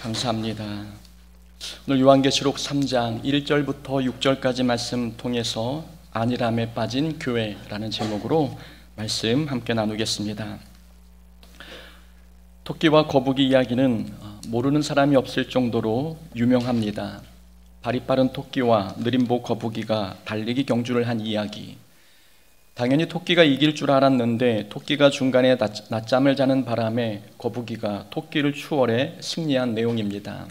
감사합니다. 오늘 요한계시록 3장 1절부터 6절까지 말씀 통해서 안일함에 빠진 교회라는 제목으로 말씀 함께 나누겠습니다. 토끼와 거북이 이야기는 모르는 사람이 없을 정도로 유명합니다. 발이 빠른 토끼와 느림보 거북이가 달리기 경주를 한 이야기. 당연히 토끼가 이길 줄 알았는데 토끼가 중간에 낮잠을 자는 바람에 거북이가 토끼를 추월해 승리한 내용입니다.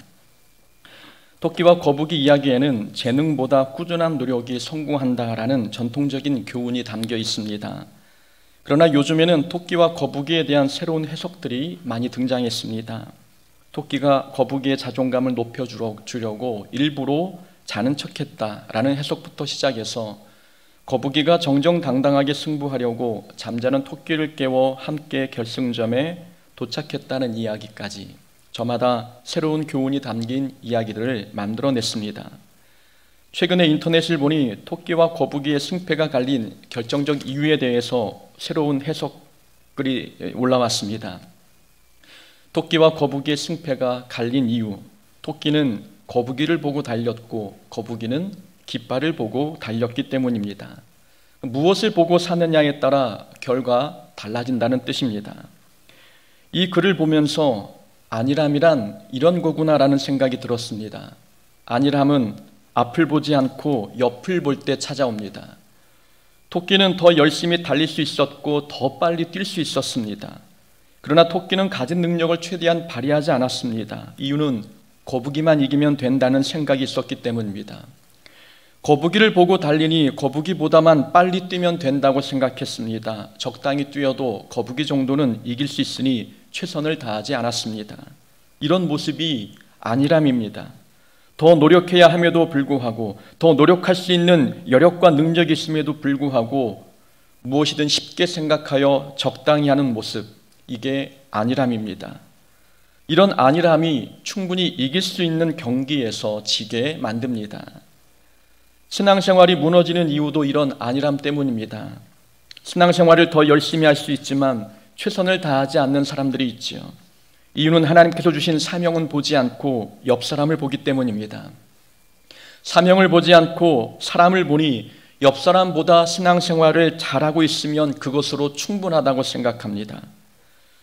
토끼와 거북이 이야기에는 재능보다 꾸준한 노력이 성공한다라는 전통적인 교훈이 담겨 있습니다. 그러나 요즘에는 토끼와 거북이에 대한 새로운 해석들이 많이 등장했습니다. 토끼가 거북이의 자존감을 높여주려고 일부러 자는 척했다라는 해석부터 시작해서 거북이가 정정당당하게 승부하려고 잠자는 토끼를 깨워 함께 결승점에 도착했다는 이야기까지 저마다 새로운 교훈이 담긴 이야기들을 만들어냈습니다. 최근에 인터넷을 보니 토끼와 거북이의 승패가 갈린 결정적 이유에 대해서 새로운 해석글이 올라왔습니다. 토끼와 거북이의 승패가 갈린 이유, 토끼는 거북이를 보고 달렸고 거북이는 깃발을 보고 달렸기 때문입니다. 무엇을 보고 사느냐에 따라 결과 달라진다는 뜻입니다. 이 글을 보면서 안일함이란 이런 거구나라는 생각이 들었습니다. 안일함은 앞을 보지 않고 옆을 볼 때 찾아옵니다. 토끼는 더 열심히 달릴 수 있었고 더 빨리 뛸 수 있었습니다. 그러나 토끼는 가진 능력을 최대한 발휘하지 않았습니다. 이유는 거북이만 이기면 된다는 생각이 있었기 때문입니다. 거북이를 보고 달리니 거북이보다만 빨리 뛰면 된다고 생각했습니다. 적당히 뛰어도 거북이 정도는 이길 수 있으니 최선을 다하지 않았습니다. 이런 모습이 안일함입니다. 더 노력해야 함에도 불구하고, 더 노력할 수 있는 여력과 능력이 있음에도 불구하고 무엇이든 쉽게 생각하여 적당히 하는 모습, 이게 안일함입니다. 이런 안일함이 충분히 이길 수 있는 경기에서 지게 만듭니다. 신앙생활이 무너지는 이유도 이런 안일함 때문입니다. 신앙생활을 더 열심히 할 수 있지만 최선을 다하지 않는 사람들이 있지요. 이유는 하나님께서 주신 사명은 보지 않고 옆 사람을 보기 때문입니다. 사명을 보지 않고 사람을 보니 옆 사람보다 신앙생활을 잘하고 있으면 그것으로 충분하다고 생각합니다.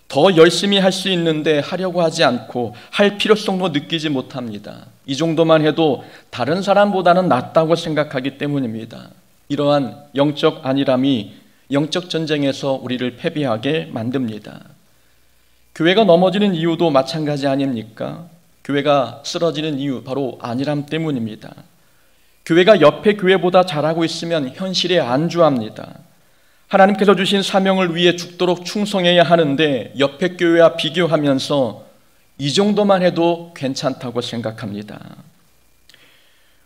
더 열심히 할 수 있는데 하려고 하지 않고 할 필요성도 느끼지 못합니다. 이 정도만 해도 다른 사람보다는 낫다고 생각하기 때문입니다. 이러한 영적 안일함이 영적 전쟁에서 우리를 패배하게 만듭니다. 교회가 넘어지는 이유도 마찬가지 아닙니까? 교회가 쓰러지는 이유 바로 안일함 때문입니다. 교회가 옆에 교회보다 잘하고 있으면 현실에 안주합니다. 하나님께서 주신 사명을 위해 죽도록 충성해야 하는데 옆에 교회와 비교하면서 이 정도만 해도 괜찮다고 생각합니다.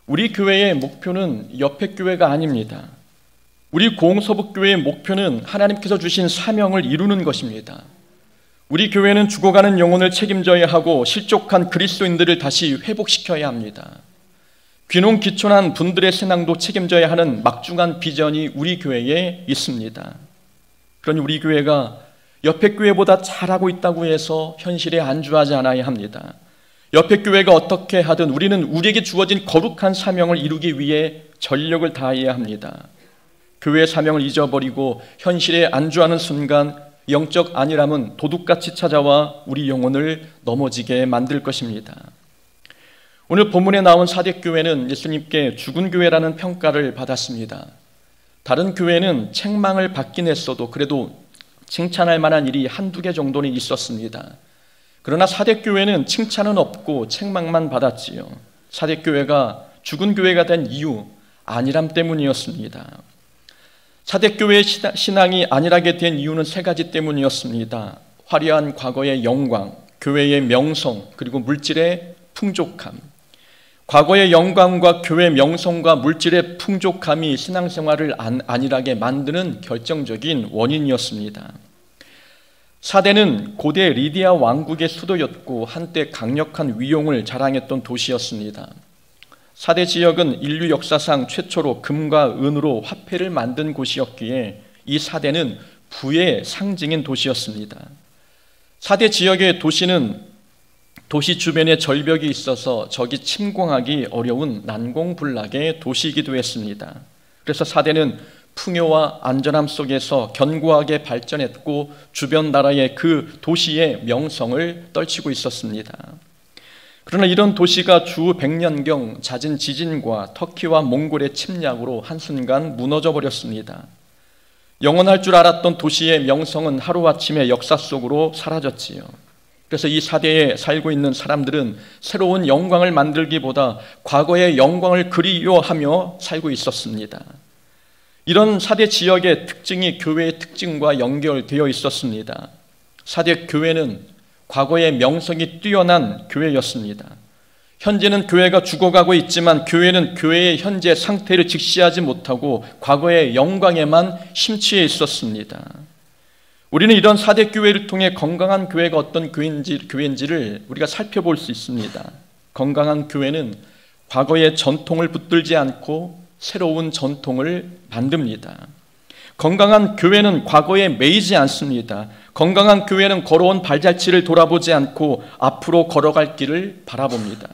우리 교회의 목표는 옆에 교회가 아닙니다. 우리 고흥서북교회의 목표는 하나님께서 주신 사명을 이루는 것입니다. 우리 교회는 죽어가는 영혼을 책임져야 하고 실족한 그리스도인들을 다시 회복시켜야 합니다. 귀농귀촌한 분들의 신앙도 책임져야 하는 막중한 비전이 우리 교회에 있습니다. 그러니 우리 교회가 옆에 교회보다 잘하고 있다고 해서 현실에 안주하지 않아야 합니다. 옆에 교회가 어떻게 하든 우리는 우리에게 주어진 거룩한 사명을 이루기 위해 전력을 다해야 합니다. 교회의 사명을 잊어버리고 현실에 안주하는 순간 영적 안일함은 도둑같이 찾아와 우리 영혼을 넘어지게 만들 것입니다. 오늘 본문에 나온 사대교회는 예수님께 죽은 교회라는 평가를 받았습니다. 다른 교회는 책망을 받긴 했어도 그래도 칭찬할 만한 일이 한두 개 정도는 있었습니다. 그러나 사대교회는 칭찬은 없고 책망만 받았지요. 사대교회가 죽은 교회가 된 이유, 안일함 때문이었습니다. 사대교회의 신앙이 안일하게 된 이유는 세 가지 때문이었습니다. 화려한 과거의 영광, 교회의 명성, 그리고 물질의 풍족함. 과거의 영광과 교회 명성과 물질의 풍족함이 신앙생활을 안일하게 만드는 결정적인 원인이었습니다. 사대는 고대 리디아 왕국의 수도였고 한때 강력한 위용을 자랑했던 도시였습니다. 사대 지역은 인류 역사상 최초로 금과 은으로 화폐를 만든 곳이었기에 이 사대는 부의 상징인 도시였습니다. 사대 지역의 도시는 도시 주변에 절벽이 있어서 적이 침공하기 어려운 난공불락의 도시이기도 했습니다. 그래서 사대는 풍요와 안전함 속에서 견고하게 발전했고 주변 나라의 그 도시의 명성을 떨치고 있었습니다. 그러나 이런 도시가 주 100년경 잦은 지진과 터키와 몽골의 침략으로 한순간 무너져 버렸습니다. 영원할 줄 알았던 도시의 명성은 하루아침에 역사 속으로 사라졌지요. 그래서 이 사대에 살고 있는 사람들은 새로운 영광을 만들기보다 과거의 영광을 그리워하며 살고 있었습니다. 이런 사대 지역의 특징이 교회의 특징과 연결되어 있었습니다. 사대 교회는 과거의 명성이 뛰어난 교회였습니다. 현재는 교회가 죽어가고 있지만 교회는 교회의 현재 상태를 직시하지 못하고 과거의 영광에만 심취해 있었습니다. 우리는 이런 사대 교회를 통해 건강한 교회가 어떤 교회인지를 우리가 살펴볼 수 있습니다. 건강한 교회는 과거의 전통을 붙들지 않고 새로운 전통을 만듭니다. 건강한 교회는 과거에 매이지 않습니다. 건강한 교회는 걸어온 발자취를 돌아보지 않고 앞으로 걸어갈 길을 바라봅니다.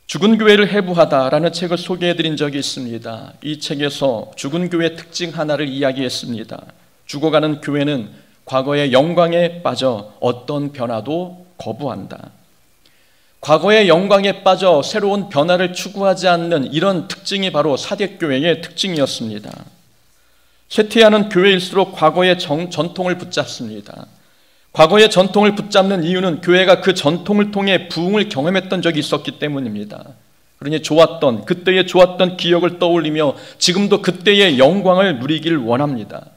죽은 교회를 해부하다라는 책을 소개해드린 적이 있습니다. 이 책에서 죽은 교회의 특징 하나를 이야기했습니다. 죽어가는 교회는 과거의 영광에 빠져 어떤 변화도 거부한다. 과거의 영광에 빠져 새로운 변화를 추구하지 않는 이런 특징이 바로 사대교회의 특징이었습니다. 쇠퇴하는 교회일수록 과거의 전통을 붙잡습니다. 과거의 전통을 붙잡는 이유는 교회가 그 전통을 통해 부흥을 경험했던 적이 있었기 때문입니다. 그러니 그때의 좋았던 기억을 떠올리며 지금도 그때의 영광을 누리길 원합니다.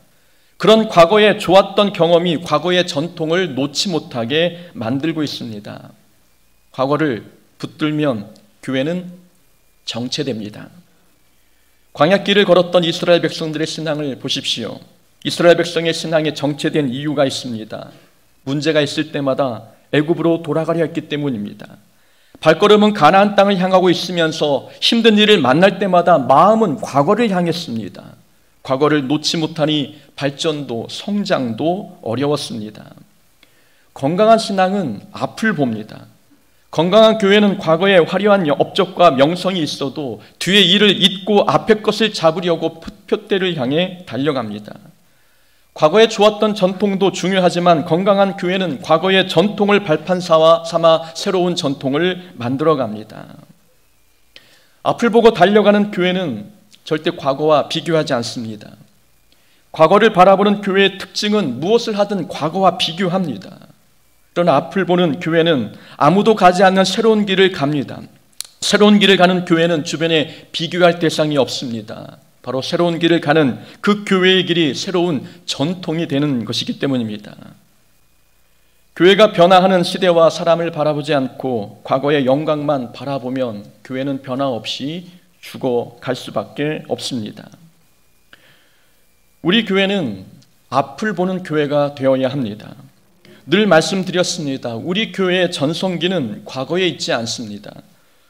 그런 과거의 좋았던 경험이 과거의 전통을 놓지 못하게 만들고 있습니다. 과거를 붙들면 교회는 정체됩니다. 광야길을 걸었던 이스라엘 백성들의 신앙을 보십시오. 이스라엘 백성의 신앙에 정체된 이유가 있습니다. 문제가 있을 때마다 애굽으로 돌아가려 했기 때문입니다. 발걸음은 가나안 땅을 향하고 있으면서 힘든 일을 만날 때마다 마음은 과거를 향했습니다. 과거를 놓지 못하니 발전도 성장도 어려웠습니다. 건강한 신앙은 앞을 봅니다. 건강한 교회는 과거에 화려한 업적과 명성이 있어도 뒤의 일을 잊고 앞의 것을 잡으려고 표대를 향해 달려갑니다. 과거에 좋았던 전통도 중요하지만 건강한 교회는 과거의 전통을 발판 삼아 새로운 전통을 만들어갑니다. 앞을 보고 달려가는 교회는 절대 과거와 비교하지 않습니다. 과거를 바라보는 교회의 특징은 무엇을 하든 과거와 비교합니다. 그러나 앞을 보는 교회는 아무도 가지 않는 새로운 길을 갑니다. 새로운 길을 가는 교회는 주변에 비교할 대상이 없습니다. 바로 새로운 길을 가는 그 교회의 길이 새로운 전통이 되는 것이기 때문입니다. 교회가 변화하는 시대와 사람을 바라보지 않고 과거의 영광만 바라보면 교회는 변화 없이 죽어갈 수밖에 없습니다. 우리 교회는 앞을 보는 교회가 되어야 합니다. 늘 말씀드렸습니다. 우리 교회의 전성기는 과거에 있지 않습니다.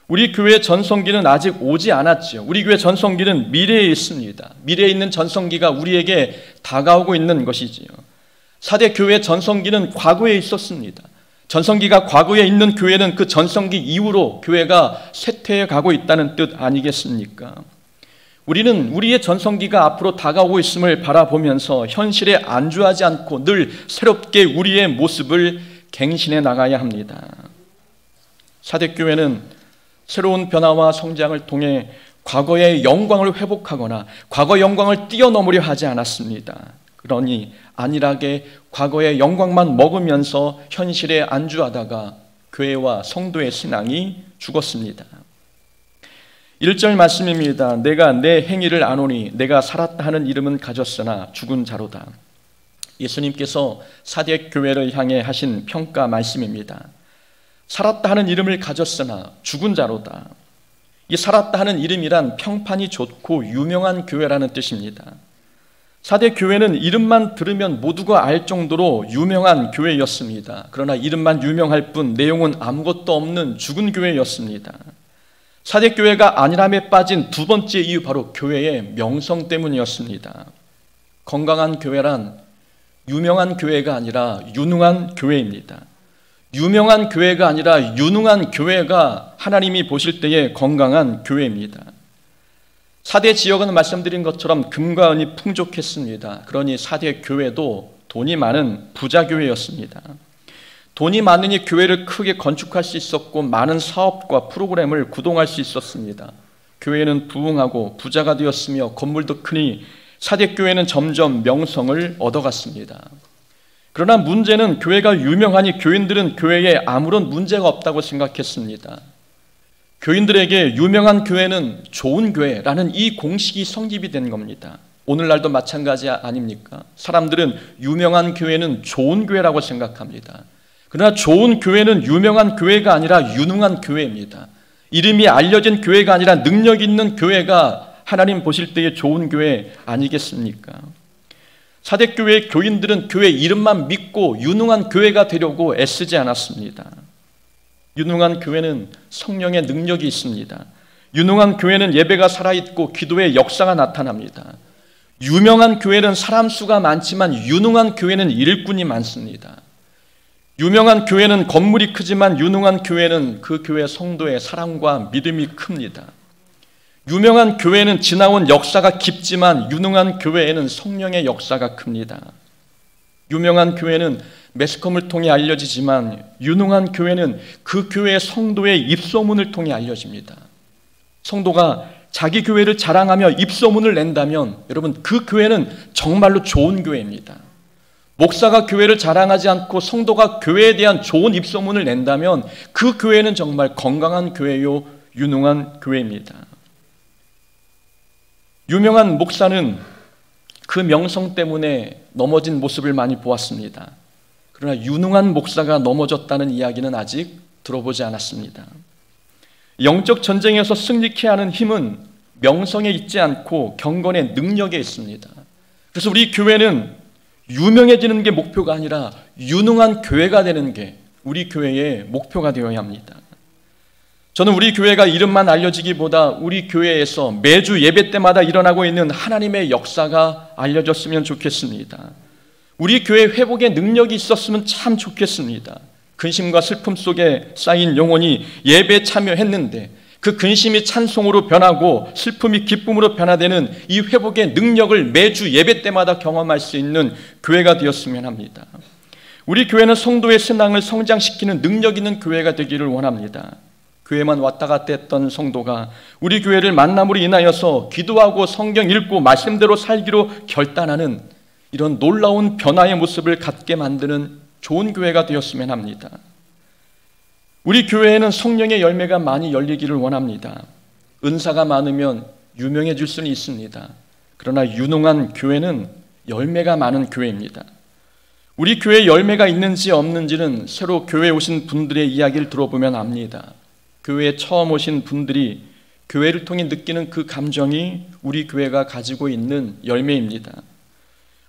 우리 교회의 전성기는 아직 오지 않았죠. 우리 교회 전성기는 미래에 있습니다. 미래에 있는 전성기가 우리에게 다가오고 있는 것이지요. 사대 교회의 전성기는 과거에 있었습니다. 전성기가 과거에 있는 교회는 그 전성기 이후로 교회가 쇠퇴해 가고 있다는 뜻 아니겠습니까? 우리는 우리의 전성기가 앞으로 다가오고 있음을 바라보면서 현실에 안주하지 않고 늘 새롭게 우리의 모습을 갱신해 나가야 합니다. 사대교회는 새로운 변화와 성장을 통해 과거의 영광을 회복하거나 과거 영광을 뛰어넘으려 하지 않았습니다. 그러니 안일하게 과거의 영광만 먹으면서 현실에 안주하다가 교회와 성도의 신앙이 죽었습니다. 1절 말씀입니다. 내가 내 행위를 아노니 내가 살았다 하는 이름은 가졌으나 죽은 자로다. 예수님께서 사대 교회를 향해 하신 평가 말씀입니다. 살았다 하는 이름을 가졌으나 죽은 자로다. 이 살았다 하는 이름이란 평판이 좋고 유명한 교회라는 뜻입니다. 사대 교회는 이름만 들으면 모두가 알 정도로 유명한 교회였습니다. 그러나 이름만 유명할 뿐 내용은 아무것도 없는 죽은 교회였습니다. 사대교회가 안일함에 빠진 두 번째 이유 바로 교회의 명성 때문이었습니다. 건강한 교회란 유명한 교회가 아니라 유능한 교회입니다. 유명한 교회가 아니라 유능한 교회가 하나님이 보실 때에 건강한 교회입니다. 사대 지역은 말씀드린 것처럼 금과 은이 풍족했습니다. 그러니 사대 교회도 돈이 많은 부자 교회였습니다. 돈이 많으니 교회를 크게 건축할 수 있었고 많은 사업과 프로그램을 구동할 수 있었습니다. 교회는 부흥하고 부자가 되었으며 건물도 크니 사대 교회는 점점 명성을 얻어갔습니다. 그러나 문제는 교회가 유명하니 교인들은 교회에 아무런 문제가 없다고 생각했습니다. 교인들에게 유명한 교회는 좋은 교회라는 이 공식이 성립이 된 겁니다. 오늘날도 마찬가지 아닙니까? 사람들은 유명한 교회는 좋은 교회라고 생각합니다. 그러나 좋은 교회는 유명한 교회가 아니라 유능한 교회입니다. 이름이 알려진 교회가 아니라 능력 있는 교회가 하나님 보실 때의 좋은 교회 아니겠습니까? 사대교회의 교인들은 교회 이름만 믿고 유능한 교회가 되려고 애쓰지 않았습니다. 유능한 교회는 성령의 능력이 있습니다. 유능한 교회는 예배가 살아있고 기도의 역사가 나타납니다. 유명한 교회는 사람 수가 많지만 유능한 교회는 일꾼이 많습니다. 유명한 교회는 건물이 크지만 유능한 교회는 그 교회 성도의 사랑과 믿음이 큽니다. 유명한 교회는 지나온 역사가 깊지만 유능한 교회에는 성령의 역사가 큽니다. 유명한 교회는 매스컴을 통해 알려지지만 유능한 교회는 그 교회의 성도의 입소문을 통해 알려집니다. 성도가 자기 교회를 자랑하며 입소문을 낸다면 여러분 그 교회는 정말로 좋은 교회입니다. 목사가 교회를 자랑하지 않고 성도가 교회에 대한 좋은 입소문을 낸다면 그 교회는 정말 건강한 교회요 유능한 교회입니다. 유명한 목사는 그 명성 때문에 넘어진 모습을 많이 보았습니다. 그러나 유능한 목사가 넘어졌다는 이야기는 아직 들어보지 않았습니다. 영적 전쟁에서 승리케 하는 힘은 명성에 있지 않고 경건의 능력에 있습니다. 그래서 우리 교회는 유명해지는 게 목표가 아니라 유능한 교회가 되는 게 우리 교회의 목표가 되어야 합니다. 저는 우리 교회가 이름만 알려지기보다 우리 교회에서 매주 예배 때마다 일어나고 있는 하나님의 역사가 알려졌으면 좋겠습니다. 우리 교회 회복의 능력이 있었으면 참 좋겠습니다. 근심과 슬픔 속에 쌓인 영혼이 예배에 참여했는데 그 근심이 찬송으로 변하고 슬픔이 기쁨으로 변화되는 이 회복의 능력을 매주 예배 때마다 경험할 수 있는 교회가 되었으면 합니다. 우리 교회는 성도의 신앙을 성장시키는 능력 있는 교회가 되기를 원합니다. 교회만 왔다 갔다 했던 성도가 우리 교회를 만남으로 인하여서 기도하고 성경 읽고 말씀대로 살기로 결단하는 이런 놀라운 변화의 모습을 갖게 만드는 좋은 교회가 되었으면 합니다. 우리 교회에는 성령의 열매가 많이 열리기를 원합니다. 은사가 많으면 유명해질 수는 있습니다. 그러나 유능한 교회는 열매가 많은 교회입니다. 우리 교회에 열매가 있는지 없는지는 새로 교회에 오신 분들의 이야기를 들어보면 압니다. 교회에 처음 오신 분들이 교회를 통해 느끼는 그 감정이 우리 교회가 가지고 있는 열매입니다.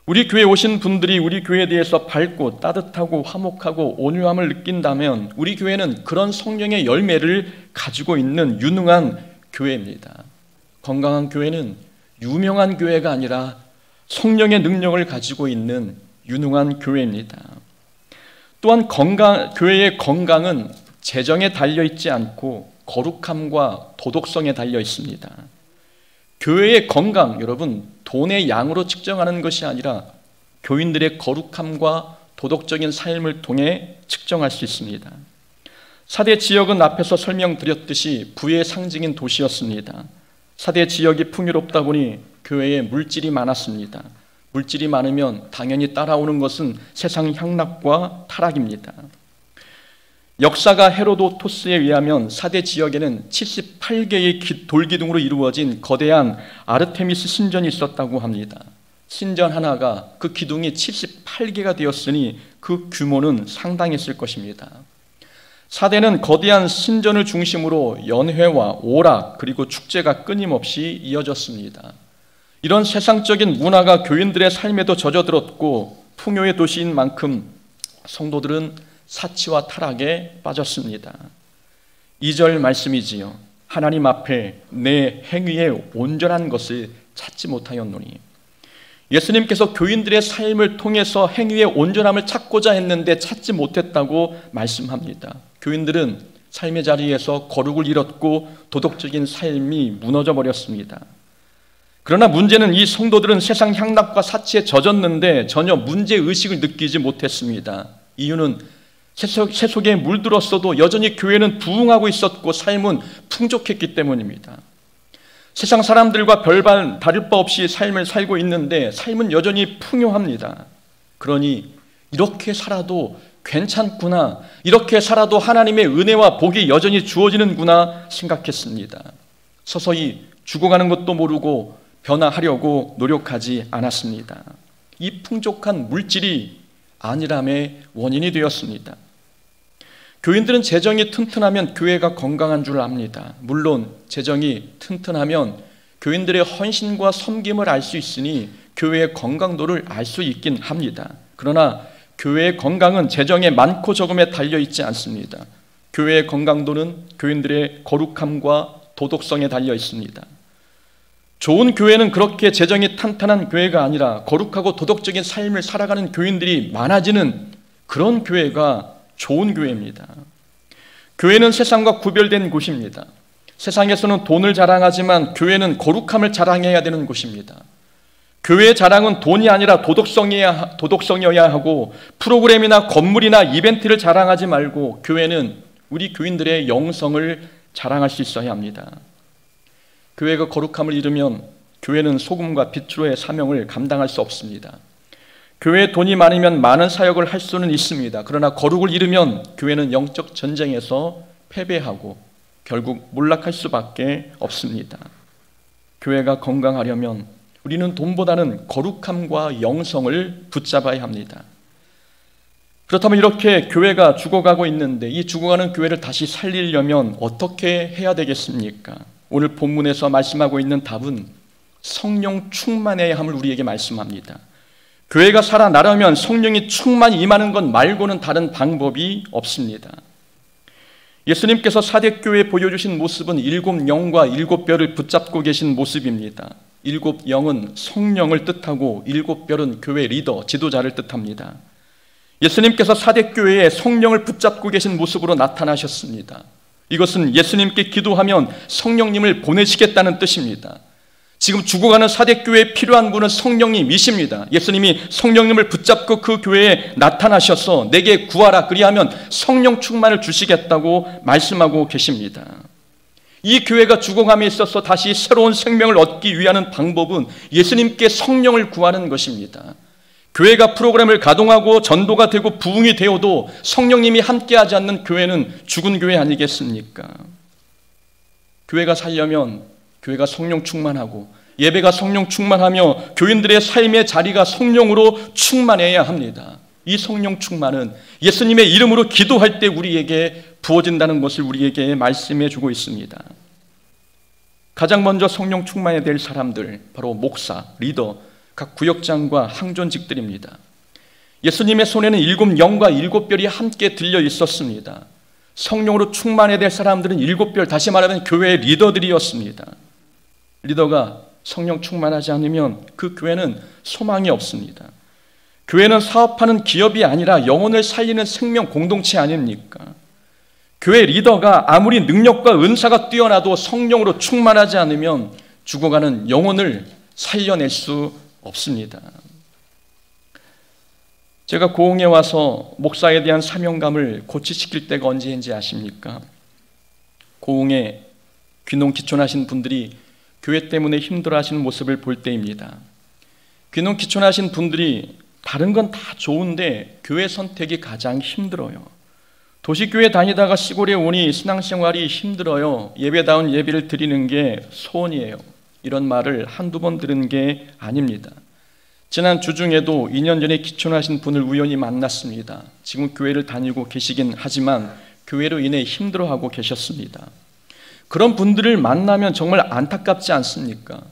우리 교회에 오신 분들이 우리 교회에 대해서 밝고 따뜻하고 화목하고 온유함을 느낀다면 우리 교회는 그런 성령의 열매를 가지고 있는 유능한 교회입니다. 건강한 교회는 유명한 교회가 아니라 성령의 능력을 가지고 있는 유능한 교회입니다. 또한 교회의 건강은 재정에 달려있지 않고 거룩함과 도덕성에 달려 있습니다. 교회의 건강, 여러분, 돈의 양으로 측정하는 것이 아니라 교인들의 거룩함과 도덕적인 삶을 통해 측정할 수 있습니다. 사대 지역은 앞에서 설명드렸듯이 부의 상징인 도시였습니다. 사대 지역이 풍요롭다 보니 교회에 물질이 많았습니다. 물질이 많으면 당연히 따라오는 것은 세상 향락과 타락입니다. 역사가 헤로도토스에 의하면 사대 지역에는 78개의 돌기둥으로 이루어진 거대한 아르테미스 신전이 있었다고 합니다. 신전 하나가 그 기둥이 78개가 되었으니 그 규모는 상당했을 것입니다. 사대는 거대한 신전을 중심으로 연회와 오락 그리고 축제가 끊임없이 이어졌습니다. 이런 세상적인 문화가 교인들의 삶에도 젖어들었고 풍요의 도시인 만큼 성도들은 사치와 타락에 빠졌습니다. 2절 말씀이지요. 하나님 앞에 내 행위의 온전한 것을 찾지 못하였노니. 예수님께서 교인들의 삶을 통해서 행위의 온전함을 찾고자 했는데 찾지 못했다고 말씀합니다. 교인들은 삶의 자리에서 거룩을 잃었고 도덕적인 삶이 무너져 버렸습니다. 그러나 문제는 이 성도들은 세상 향락과 사치에 젖었는데 전혀 문제의식을 느끼지 못했습니다. 이유는 세속에 물들었어도 여전히 교회는 부흥하고 있었고 삶은 풍족했기 때문입니다. 세상 사람들과 별반 다를 바 없이 삶을 살고 있는데 삶은 여전히 풍요합니다. 그러니 이렇게 살아도 괜찮구나, 이렇게 살아도 하나님의 은혜와 복이 여전히 주어지는구나 생각했습니다. 서서히 죽어가는 것도 모르고 변화하려고 노력하지 않았습니다. 이 풍족한 물질이 안일함의 원인이 되었습니다. 교인들은 재정이 튼튼하면 교회가 건강한 줄 압니다. 물론 재정이 튼튼하면 교인들의 헌신과 섬김을 알 수 있으니 교회의 건강도를 알 수 있긴 합니다. 그러나 교회의 건강은 재정의 많고 적음에 달려있지 않습니다. 교회의 건강도는 교인들의 거룩함과 도덕성에 달려 있습니다. 좋은 교회는 그렇게 재정이 탄탄한 교회가 아니라 거룩하고 도덕적인 삶을 살아가는 교인들이 많아지는 그런 교회가 좋은 교회입니다. 교회는 세상과 구별된 곳입니다. 세상에서는 돈을 자랑하지만 교회는 거룩함을 자랑해야 되는 곳입니다. 교회의 자랑은 돈이 아니라 도덕성이어야 하고 프로그램이나 건물이나 이벤트를 자랑하지 말고 교회는 우리 교인들의 영성을 자랑할 수 있어야 합니다. 교회가 거룩함을 잃으면 교회는 소금과 빛으로의 사명을 감당할 수 없습니다. 교회에 돈이 많으면 많은 사역을 할 수는 있습니다. 그러나 거룩을 잃으면 교회는 영적 전쟁에서 패배하고 결국 몰락할 수밖에 없습니다. 교회가 건강하려면 우리는 돈보다는 거룩함과 영성을 붙잡아야 합니다. 그렇다면 이렇게 교회가 죽어가고 있는데 이 죽어가는 교회를 다시 살리려면 어떻게 해야 되겠습니까? 오늘 본문에서 말씀하고 있는 답은 성령 충만해야 함을 우리에게 말씀합니다. 교회가 살아나려면 성령이 충만히 임하는 것 말고는 다른 방법이 없습니다. 예수님께서 사대교회에 보여주신 모습은 7영과 7별을 붙잡고 계신 모습입니다. 7영은 성령을 뜻하고 7별은 교회 리더, 지도자를 뜻합니다. 예수님께서 사대교회에 성령을 붙잡고 계신 모습으로 나타나셨습니다. 이것은 예수님께 기도하면 성령님을 보내시겠다는 뜻입니다. 지금 죽어가는 사대교회에 필요한 분은 성령님이십니다. 예수님이 성령님을 붙잡고 그 교회에 나타나셔서 내게 구하라 그리하면 성령 충만을 주시겠다고 말씀하고 계십니다. 이 교회가 죽어감에 있어서 다시 새로운 생명을 얻기 위한 방법은 예수님께 성령을 구하는 것입니다. 교회가 프로그램을 가동하고 전도가 되고 부흥이 되어도 성령님이 함께하지 않는 교회는 죽은 교회 아니겠습니까? 교회가 살려면 교회가 성령 충만하고 예배가 성령 충만하며 교인들의 삶의 자리가 성령으로 충만해야 합니다. 이 성령 충만은 예수님의 이름으로 기도할 때 우리에게 부어진다는 것을 우리에게 말씀해 주고 있습니다. 가장 먼저 성령 충만해야 될 사람들, 바로 목사, 리더, 각 구역장과 항존직들입니다. 예수님의 손에는 7영과 7별이 함께 들려 있었습니다. 성령으로 충만해야 될 사람들은 7별, 다시 말하면 교회의 리더들이었습니다. 리더가 성령 충만하지 않으면 그 교회는 소망이 없습니다. 교회는 사업하는 기업이 아니라 영혼을 살리는 생명 공동체 아닙니까? 교회 리더가 아무리 능력과 은사가 뛰어나도 성령으로 충만하지 않으면 죽어가는 영혼을 살려낼 수 없습니다. 제가 고흥에 와서 목사에 대한 사명감을 고취시킬 때가 언제인지 아십니까? 고흥에 귀농 기촌하신 분들이 교회 때문에 힘들어하시는 모습을 볼 때입니다. 귀농 기촌하신 분들이 다른 건 다 좋은데 교회 선택이 가장 힘들어요. 도시교회 다니다가 시골에 오니 신앙생활이 힘들어요. 예배다운 예배를 드리는 게 소원이에요. 이런 말을 한두 번 들은 게 아닙니다. 지난 주중에도 2년 전에 기촌하신 분을 우연히 만났습니다. 지금 교회를 다니고 계시긴 하지만 교회로 인해 힘들어하고 계셨습니다. 그런 분들을 만나면 정말 안타깝지 않습니까?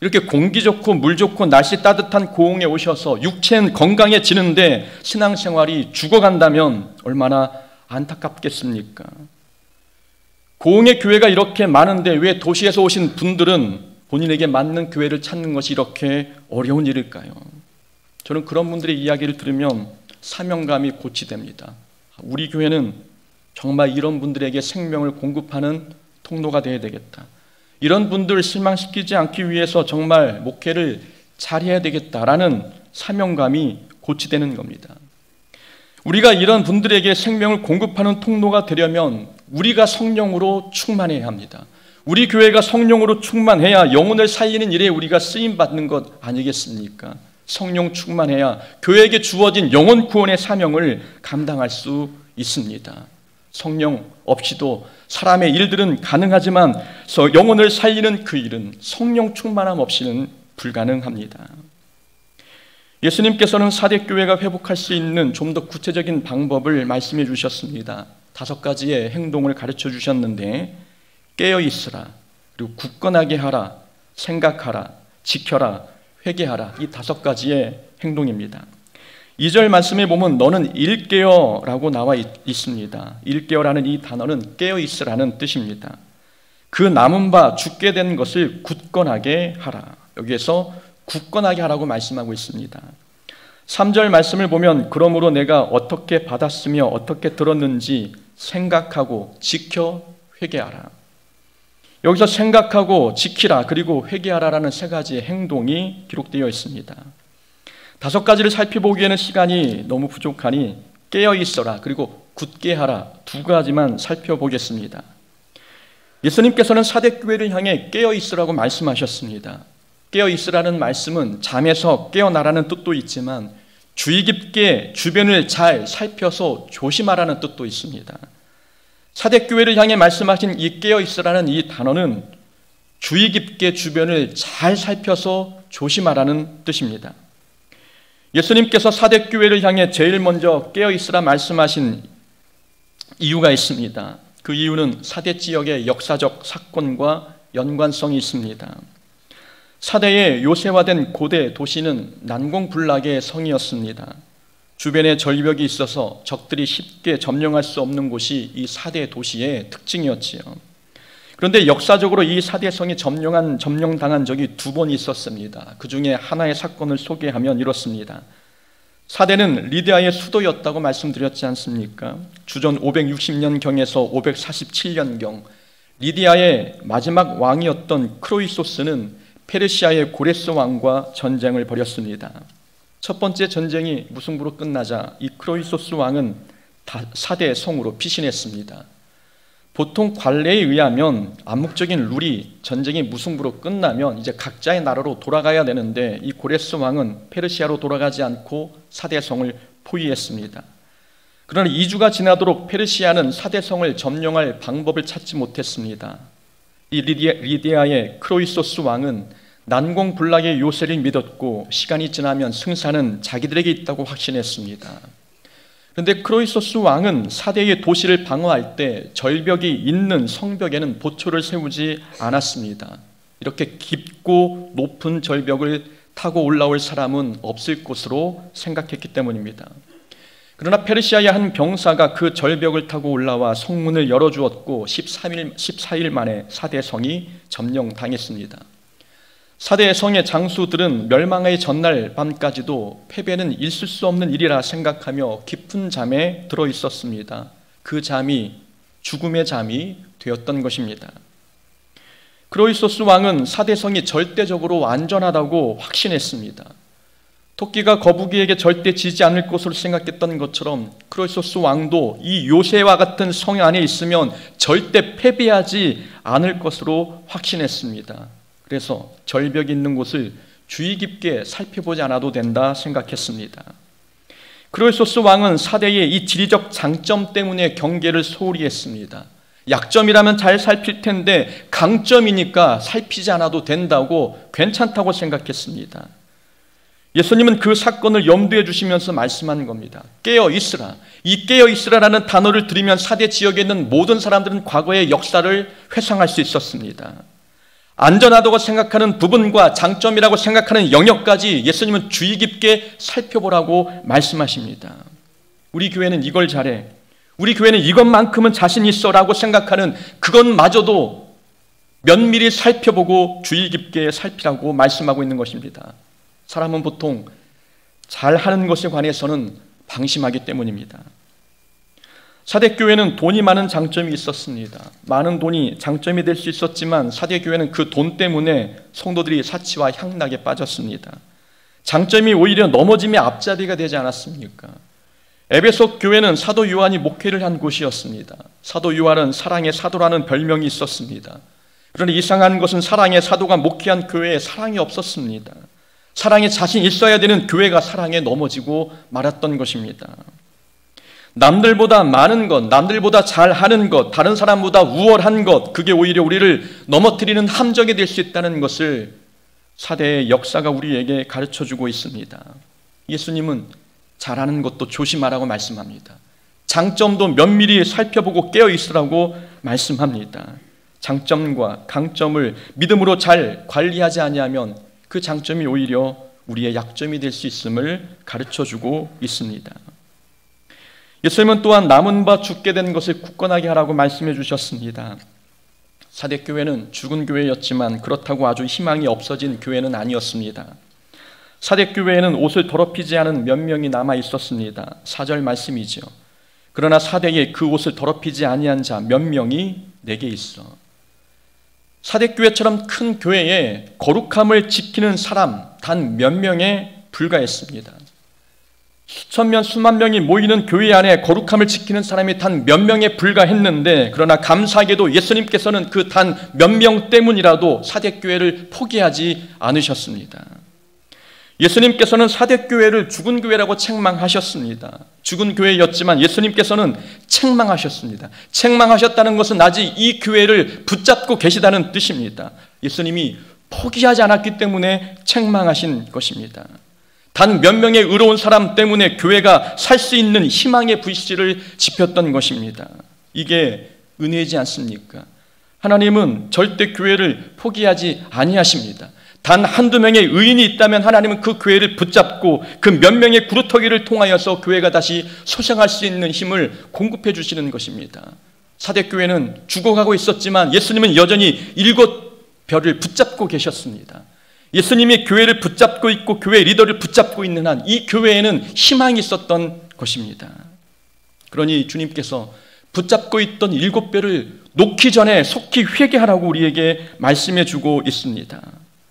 이렇게 공기 좋고 물 좋고 날씨 따뜻한 고흥에 오셔서 육체는 건강해지는데 신앙생활이 죽어간다면 얼마나 안타깝겠습니까? 고흥의 교회가 이렇게 많은데 왜 도시에서 오신 분들은 본인에게 맞는 교회를 찾는 것이 이렇게 어려운 일일까요? 저는 그런 분들의 이야기를 들으면 사명감이 고취됩니다. 우리 교회는 정말 이런 분들에게 생명을 공급하는 통로가 되어야 되겠다. 이런 분들을 실망시키지 않기 위해서 정말 목회를 잘해야 되겠다라는 사명감이 고취되는 겁니다. 우리가 이런 분들에게 생명을 공급하는 통로가 되려면 우리가 성령으로 충만해야 합니다. 우리 교회가 성령으로 충만해야 영혼을 살리는 일에 우리가 쓰임받는 것 아니겠습니까? 성령 충만해야 교회에게 주어진 영혼 구원의 사명을 감당할 수 있습니다. 성령 없이도 사람의 일들은 가능하지만 영혼을 살리는 그 일은 성령 충만함 없이는 불가능합니다. 예수님께서는 사대교회가 회복할 수 있는 좀 더 구체적인 방법을 말씀해 주셨습니다. 5가지의 행동을 가르쳐 주셨는데 깨어있으라, 그리고 굳건하게 하라, 생각하라, 지켜라, 회개하라, 이 5가지의 행동입니다. 2절 말씀에 보면 너는 일깨어 라고 나와 있습니다. 일깨어라는 이 단어는 깨어있으라는 뜻입니다. 그 남은 바 죽게 된 것을 굳건하게 하라. 여기에서 굳건하게 하라고 말씀하고 있습니다. 3절 말씀을 보면 그러므로 내가 어떻게 받았으며 어떻게 들었는지 생각하고 지켜 회개하라. 여기서 생각하고 지키라 그리고 회개하라라는 3가지의 행동이 기록되어 있습니다. 5가지를 살펴보기에는 시간이 너무 부족하니 깨어 있어라 그리고 굳게 하라 2가지만 살펴보겠습니다. 예수님께서는 사대교회를 향해 깨어 있으라고 말씀하셨습니다. 깨어 있으라는 말씀은 잠에서 깨어나라는 뜻도 있지만 주의 깊게 주변을 잘 살펴서 조심하라는 뜻도 있습니다. 사대교회를 향해 말씀하신 이 깨어 있으라는 이 단어는 주의 깊게 주변을 잘 살펴서 조심하라는 뜻입니다. 예수님께서 사대교회를 향해 제일 먼저 깨어 있으라 말씀하신 이유가 있습니다. 그 이유는 사대 지역의 역사적 사건과 연관성이 있습니다. 사대의 요새화된 고대 도시는 난공불락의 성이었습니다. 주변에 절벽이 있어서 적들이 쉽게 점령할 수 없는 곳이 이 사대 도시의 특징이었지요. 그런데 역사적으로 이 사대성이 점령당한 적이 2번 있었습니다. 그 중에 하나의 사건을 소개하면 이렇습니다. 사대는 리디아의 수도였다고 말씀드렸지 않습니까? 주전 560년경에서 547년경 리디아의 마지막 왕이었던 크로이소스는 페르시아의 고레스 왕과 전쟁을 벌였습니다. 첫 번째 전쟁이 무승부로 끝나자 이 크로이소스 왕은 사대 성으로 피신했습니다. 보통 관례에 의하면 암묵적인 룰이 전쟁이 무승부로 끝나면 이제 각자의 나라로 돌아가야 되는데 이 고레스 왕은 페르시아로 돌아가지 않고 사대성을 포위했습니다. 그러나 2주가 지나도록 페르시아는 사대성을 점령할 방법을 찾지 못했습니다. 이 리디아의 크로이소스 왕은 난공불락의 요새를 믿었고 시간이 지나면 승산은 자기들에게 있다고 확신했습니다. 그런데 크로이소스 왕은 사대의 도시를 방어할 때 절벽이 있는 성벽에는 보초를 세우지 않았습니다. 이렇게 깊고 높은 절벽을 타고 올라올 사람은 없을 것으로 생각했기 때문입니다. 그러나 페르시아의 한 병사가 그 절벽을 타고 올라와 성문을 열어주었고 14일 만에 사대성이 점령당했습니다. 사대의 성의 장수들은 멸망의 전날 밤까지도 패배는 있을 수 없는 일이라 생각하며 깊은 잠에 들어 있었습니다. 그 잠이 죽음의 잠이 되었던 것입니다. 크로이소스 왕은 사대성이 절대적으로 안전하다고 확신했습니다. 토끼가 거북이에게 절대 지지 않을 것으로 생각했던 것처럼 크로이소스 왕도 이 요새와 같은 성 안에 있으면 절대 패배하지 않을 것으로 확신했습니다. 그래서 절벽이 있는 곳을 주의 깊게 살펴보지 않아도 된다 생각했습니다. 크로이소스 왕은 사대의 이 지리적 장점 때문에 경계를 소홀히 했습니다. 약점이라면 잘 살필 텐데 강점이니까 살피지 않아도 된다고 괜찮다고 생각했습니다. 예수님은 그 사건을 염두에 두시면서 말씀하는 겁니다. 깨어 있으라. 이 깨어 있으라라는 단어를 들으면 사대 지역에 있는 모든 사람들은 과거의 역사를 회상할 수 있었습니다. 안전하다고 생각하는 부분과 장점이라고 생각하는 영역까지 예수님은 주의 깊게 살펴보라고 말씀하십니다. 우리 교회는 이걸 잘해. 우리 교회는 이것만큼은 자신 있어라고 생각하는 그것마저도 면밀히 살펴보고 주의 깊게 살피라고 말씀하고 있는 것입니다. 사람은 보통 잘하는 것에 관해서는 방심하기 때문입니다. 사대교회는 돈이 많은 장점이 있었습니다. 많은 돈이 장점이 될 수 있었지만 사대교회는 그 돈 때문에 성도들이 사치와 향락에 빠졌습니다. 장점이 오히려 넘어짐의 앞자리가 되지 않았습니까? 에베소 교회는 사도 요한이 목회를 한 곳이었습니다. 사도 요한은 사랑의 사도라는 별명이 있었습니다. 그런데 이상한 것은 사랑의 사도가 목회한 교회에 사랑이 없었습니다. 사랑에 자신 있어야 되는 교회가 사랑에 넘어지고 말았던 것입니다. 남들보다 많은 것, 남들보다 잘하는 것, 다른 사람보다 우월한 것, 그게 오히려 우리를 넘어뜨리는 함정이 될 수 있다는 것을 사대의 역사가 우리에게 가르쳐주고 있습니다. 예수님은 잘하는 것도 조심하라고 말씀합니다. 장점도 면밀히 살펴보고 깨어있으라고 말씀합니다. 장점과 강점을 믿음으로 잘 관리하지 아니하면 그 장점이 오히려 우리의 약점이 될 수 있음을 가르쳐주고 있습니다. 예수님은 또한 남은 바 죽게 된 것을 굳건하게 하라고 말씀해 주셨습니다. 사대교회는 죽은 교회였지만 그렇다고 아주 희망이 없어진 교회는 아니었습니다. 사대교회에는 옷을 더럽히지 않은 몇 명이 남아 있었습니다. 4절 말씀이죠. 그러나 사대에 그 옷을 더럽히지 아니한 자 몇 명이 내게 있어. 사대교회처럼 큰 교회에 거룩함을 지키는 사람 단 몇 명에 불과했습니다. 수천 명, 수만 명이 모이는 교회 안에 거룩함을 지키는 사람이 단 몇 명에 불과했는데, 그러나 감사하게도 예수님께서는 그 단 몇 명 때문이라도 사대교회를 포기하지 않으셨습니다. 예수님께서는 사대교회를 죽은 교회라고 책망하셨습니다. 죽은 교회였지만 예수님께서는 책망하셨습니다. 책망하셨다는 것은 아직 이 교회를 붙잡고 계시다는 뜻입니다. 예수님이 포기하지 않았기 때문에 책망하신 것입니다. 단 몇 명의 의로운 사람 때문에 교회가 살 수 있는 희망의 불씨를 지폈던 것입니다. 이게 은혜이지 않습니까? 하나님은 절대 교회를 포기하지 아니하십니다. 단 한두 명의 의인이 있다면 하나님은 그 교회를 붙잡고 그 몇 명의 구루터기를 통하여서 교회가 다시 소생할 수 있는 힘을 공급해 주시는 것입니다. 사대교회는 죽어가고 있었지만 예수님은 여전히 7별을 붙잡고 계셨습니다. 예수님이 교회를 붙잡고 있고 교회 리더를 붙잡고 있는 한 이 교회에는 희망이 있었던 것입니다. 그러니 주님께서 붙잡고 있던 7별을 놓기 전에 속히 회개하라고 우리에게 말씀해 주고 있습니다.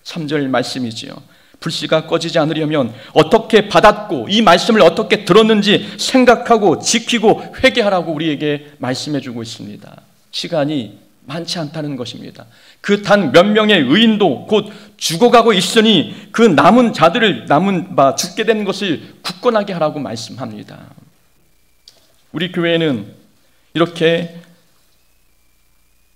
3절 말씀이지요. 불씨가 꺼지지 않으려면 어떻게 받았고 이 말씀을 어떻게 들었는지 생각하고 지키고 회개하라고 우리에게 말씀해 주고 있습니다. 시간이 많지 않다는 것입니다. 그 단 몇 명의 의인도 곧 죽어가고 있으니 그 남은 자들을 죽게 된 것을 굳건하게 하라고 말씀합니다. 우리 교회에는 이렇게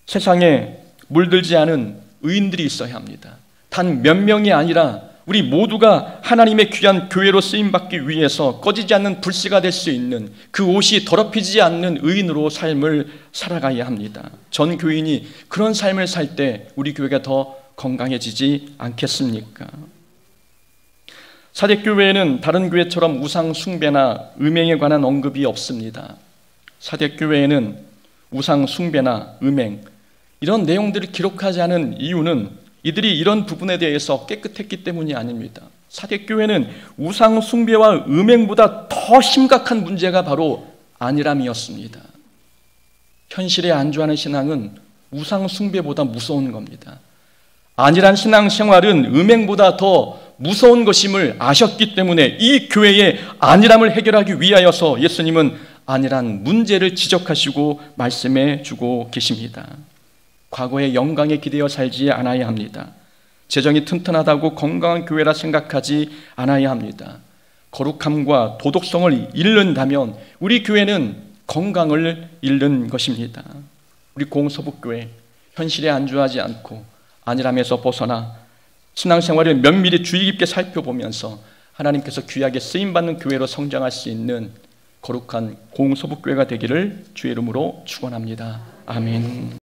세상에 물들지 않은 의인들이 있어야 합니다. 단 몇 명이 아니라 우리 모두가 하나님의 귀한 교회로 쓰임받기 위해서 꺼지지 않는 불씨가 될 수 있는 그 옷이 더럽히지 않는 의인으로 삶을 살아가야 합니다. 전 교인이 그런 삶을 살 때 우리 교회가 더 건강해지지 않겠습니까? 사대교회에는 다른 교회처럼 우상 숭배나 음행에 관한 언급이 없습니다. 사대교회에는 우상 숭배나 음행 이런 내용들을 기록하지 않은 이유는 이들이 이런 부분에 대해서 깨끗했기 때문이 아닙니다. 사대교회는 우상 숭배와 음행보다 더 심각한 문제가 바로 안일함이었습니다. 현실에 안주하는 신앙은 우상 숭배보다 무서운 겁니다. 안일한 신앙생활은 음행보다 더 무서운 것임을 아셨기 때문에 이 교회의 안일함을 해결하기 위하여서 예수님은 안일한 문제를 지적하시고 말씀해 주고 계십니다. 과거의 영광에 기대어 살지 않아야 합니다. 재정이 튼튼하다고 건강한 교회라 생각하지 않아야 합니다. 거룩함과 도덕성을 잃는다면 우리 교회는 건강을 잃는 것입니다. 우리 공서북교회 현실에 안주하지 않고 안일함에서 벗어나 신앙생활을 면밀히 주의 깊게 살펴보면서 하나님께서 귀하게 쓰임받는 교회로 성장할 수 있는 거룩한 공서북교회가 되기를 주의 이름으로 축원합니다. 아멘.